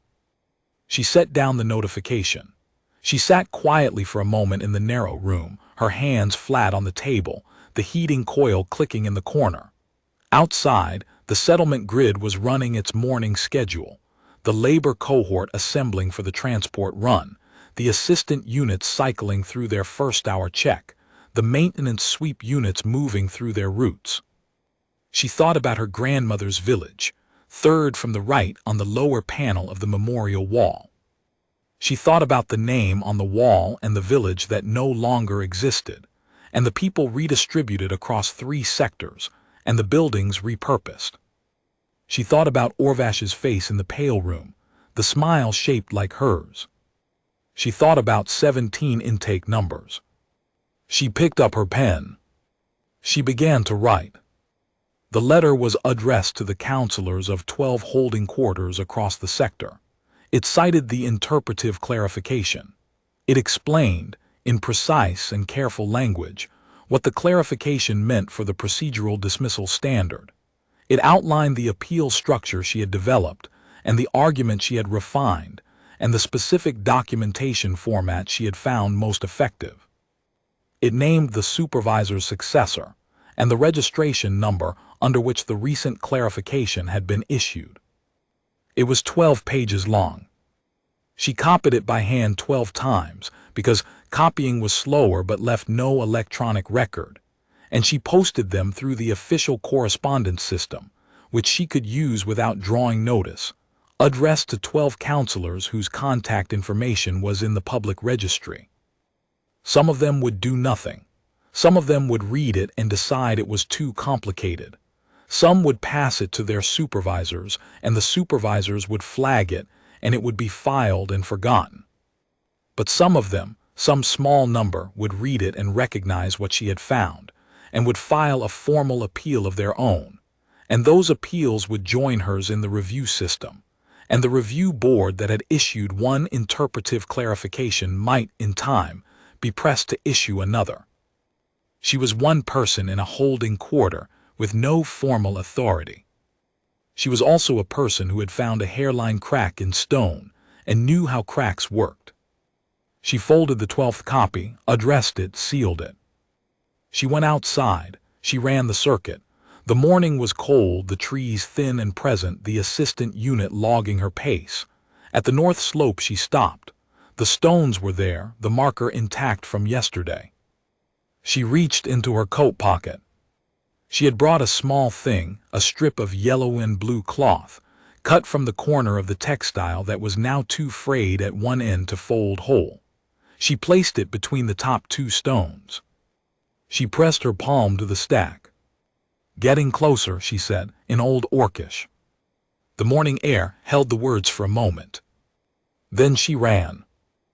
She set down the notification. She sat quietly for a moment in the narrow room, her hands flat on the table, the heating coil clicking in the corner. Outside, the settlement grid was running its morning schedule, the labor cohort assembling for the transport run, the assistant units cycling through their first-hour check, the maintenance sweep units moving through their routes. She thought about her grandmother's village, third from the right on the lower panel of the memorial wall. She thought about the name on the wall and the village that no longer existed, and the people redistributed across 3 sectors, and the buildings repurposed. She thought about Orvash's face in the pale room, the smile shaped like hers. She thought about 17 intake numbers. She picked up her pen. She began to write. The letter was addressed to the counselors of 12 holding quarters across the sector. It cited the interpretive clarification. It explained, in precise and careful language, what the clarification meant for the procedural dismissal standard. It outlined the appeal structure she had developed, and the argument she had refined, and the specific documentation format she had found most effective. It named the supervisor's successor, and the registration number under which the recent clarification had been issued. It was 12 pages long. She copied it by hand 12 times, because copying was slower but left no electronic record, and she posted them through the official correspondence system, which she could use without drawing notice, addressed to 12 counselors whose contact information was in the public registry. Some of them would do nothing. Some of them would read it and decide it was too complicated. Some would pass it to their supervisors, and the supervisors would flag it, and it would be filed and forgotten. But some of them, some small number, would read it and recognize what she had found, and would file a formal appeal of their own, and those appeals would join hers in the review system, and the review board that had issued one interpretive clarification might, in time, be pressed to issue another. She was one person in a holding quarter with no formal authority. She was also a person who had found a hairline crack in stone and knew how cracks worked. She folded the 12th copy, addressed it, sealed it. She went outside. She ran the circuit. The morning was cold, the trees thin and present, the assistant unit logging her pace. At the north slope she stopped. The stones were there, the marker intact from yesterday. She reached into her coat pocket. She had brought a small thing, a strip of yellow and blue cloth, cut from the corner of the textile that was now too frayed at one end to fold whole. She placed it between the top 2 stones. She pressed her palm to the stack. "Getting closer," she said, in Old Orcish. The morning air held the words for a moment. Then she ran.